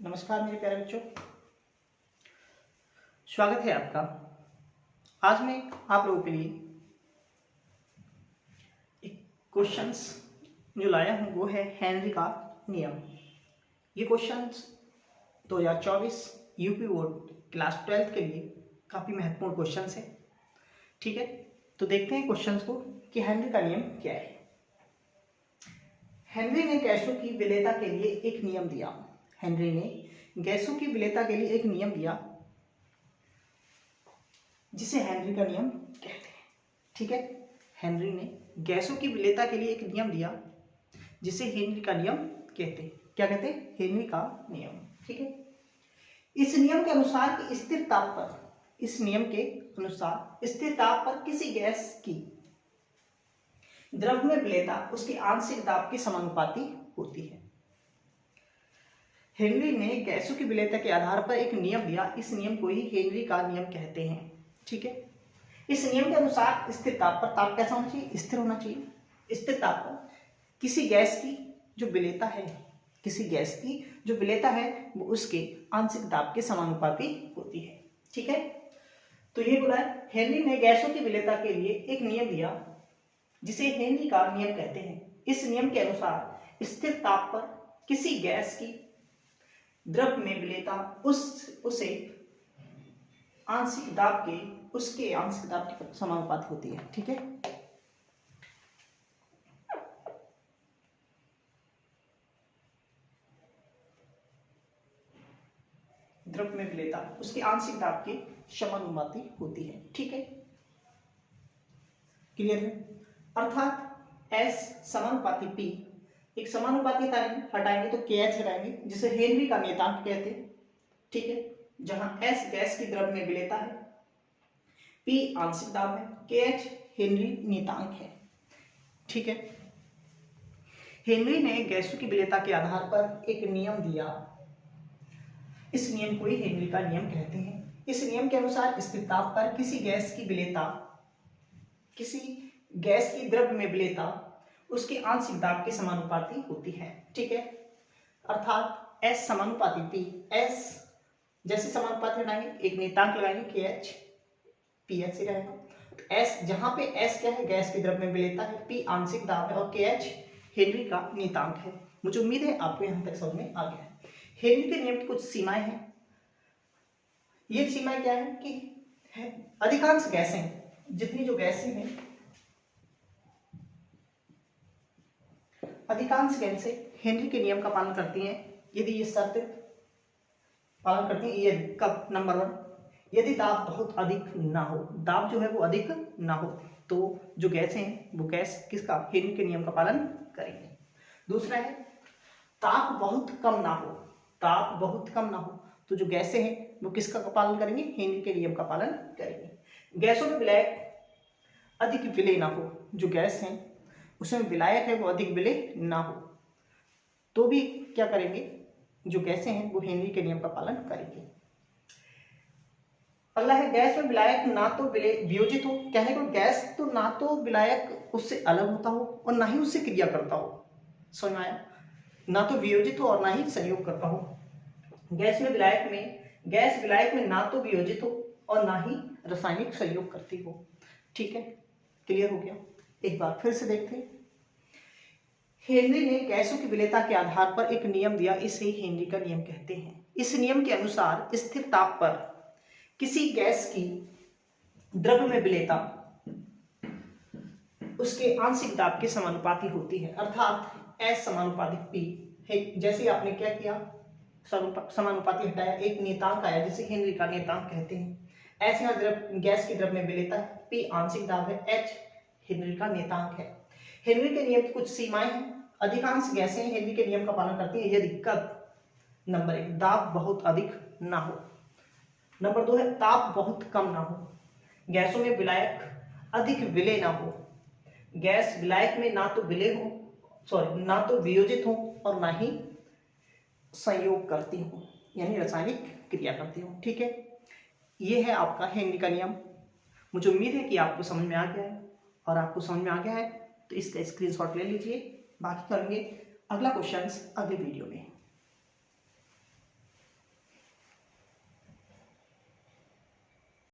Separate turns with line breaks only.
नमस्कार मेरे प्यारे बच्चों, स्वागत है आपका। आज मैं आप लोगों के लिए एक क्वेश्चंस जो लाया हूं वो है हेनरी का नियम। ये क्वेश्चंस 2024 यूपी बोर्ड क्लास 12 के लिए काफ़ी महत्वपूर्ण क्वेश्चंस है। ठीक है, तो देखते हैं क्वेश्चंस को कि हेनरी का नियम क्या है। हेनरी ने गैसों की विलेयता के लिए एक नियम दिया। हेनरी ने गैसों की विलेयता के लिए एक नियम दिया जिसे हेनरी का नियम कहते हैं। ठीक है, हेनरी ने गैसों की विलेयता के लिए एक नियम दिया जिसे हेनरी का नियम कहते हैं। क्या कहते हैं? हेनरी का नियम। ठीक है, इस नियम के अनुसार कि स्थिर ताप पर, इस नियम के अनुसार स्थिर ताप पर किसी गैस की द्रव में विलेयता उसके आंशिक दाब के समानुपाती होती है। हेनरी ने गैसों की विलेयता के आधार पर एक नियम दिया। इस नियम को ही हेनरी का नियम कहते हैं। ठीक है, इस नियम के अनुसार स्थिर ताप पर, ताप कैसा होना चाहिए? स्थिर होना चाहिए। स्थिर ताप पर किसी गैस की जो विलेयता है, किसी गैस की जो विलेयता है वो उसके आंशिक दाब के समानुपाती होती है। ठीक है, तो ये बोला है हेनरी ने गैसों की विलेयता के लिए एक नियम दिया जिसे हेनरी का नियम कहते हैं। इस नियम के अनुसार स्थिर ताप पर किसी गैस की द्रव में विलेयता उसे आंशिक दाब के, उसके आंशिक दाब के समानुपाती होती है। ठीक है, द्रव में विलेयता उसके आंशिक दाब के समानुपाती होती है। ठीक है, क्लियर है? अर्थात S समानुपाती P, एक समानुपाती हटाएंगे तो KH हटाएंगे जिसे हेनरी का नियतांक कहते हैं। ठीक है, जहां S गैस की द्रव में विलेयता है, P आंशिक दाब है, KH हेनरी नियतांक है। ठीक है, हेनरी ने गैसों की विलेयता के आधार पर एक नियम दिया। इस नियम को ही हेनरी का नियम कहते हैं। इस नियम के अनुसार स्थिर ताप पर किसी गैस की विलेयता, किसी गैस की द्रव में विलेयता उसके आंशिक दाब के समानुपाती होती है। ठीक है, अर्थात S समानुपाती P, S जैसे समानुपाती हटाएंगे एक नियतांक लगाएंगे KH, PH से रहेगा। तो S, जहां पे S क्या है? गैस की द्रव में विलेयता है, P आंशिक दाब है और KH हेनरी का नियतांक है। मुझे उम्मीद है आपको यहां तक समझ में आ गया है। हेनरी के नियम की कुछ सीमाएं हैं। ये सीमाएं क्या है कि अधिकांश गैसें, जितनी जो गैसें हैं, अधिकांश गैसें हेनरी के नियम का पालन करती हैं यदि ये शर्त पालन करती हैं। ये कब? नंबर 1, यदि दाब बहुत अधिक ना हो, दाब जो है वो अधिक ना हो तो जो गैसें हैं वो गैस किसका? हेनरी के नियम का पालन करेंगे। दूसरा है ताप बहुत कम ना हो, ताप बहुत कम ना हो तो जो गैसें हैं वो किसका पालन करेंगे? हेनरी के नियम का पालन करेंगे। गैसों में विलायक अधिक विलेय ना हो, जो गैस है उसमें विलायक है वो अधिक विलेय ना हो तो भी क्या करेंगे? जो गैसें हैं वो हेनरी के नियम का पालन करेंगे। अगला है गैस में विलायक ना तो वियोजित हो। कहने को गैस तो ना तो विलायक उससे अलग होता हो और ना ही उससे क्रिया करता हो। समझ में आया? ना तो वियोजित हो और ना ही संयोग करता हो। गैस विलायक में ना तो वियोजित हो और ना ही रासायनिक संयोग करती हो। ठीक है, क्लियर हो गया? एक बार फिर से देखते हैं। हेनरी ने गैसों की विलेयता के आधार पर एक नियम दिया, इसे हेनरी का नियम कहते हैं। इस नियम के अनुसार स्थिर ताप पर किसी गैस की द्रव में विलेयता उसके आंशिक दाब के समानुपाती होती है। अर्थात S समानुपाती P है। जैसे आपने क्या किया? समानुपाती हटाया, एक नियतांक आया जिसे हेनरी का नियतांक कहते हैं। S यहाँ गैस की द्रव में विलेयता है, P आंशिक दाब है, H हेनरी का नियतांक है। हेनरी के नियम की कुछ सीमाएं हैं। अधिकांश गैसें हेनरी के नियम का पालन करती हैं यदि कब? नंबर 1, दाब बहुत अधिक ना हो। नंबर 2 है ताप बहुत कम ना हो। गैसों में विलायक अधिक विलेय ना हो। गैस विलायक में ना तो विलेय हो, ना तो वियोजित हो और ना ही संयोग करती हो, यानी रासायनिक क्रिया करती हो। ठीक है, ये है आपका हेनरी का नियम। मुझे उम्मीद है कि आपको समझ में आ गया है, और आपको समझ में आ गया है तो इसका स्क्रीनशॉट ले लीजिए। बाकी करेंगे अगला क्वेश्चन अगले वीडियो में।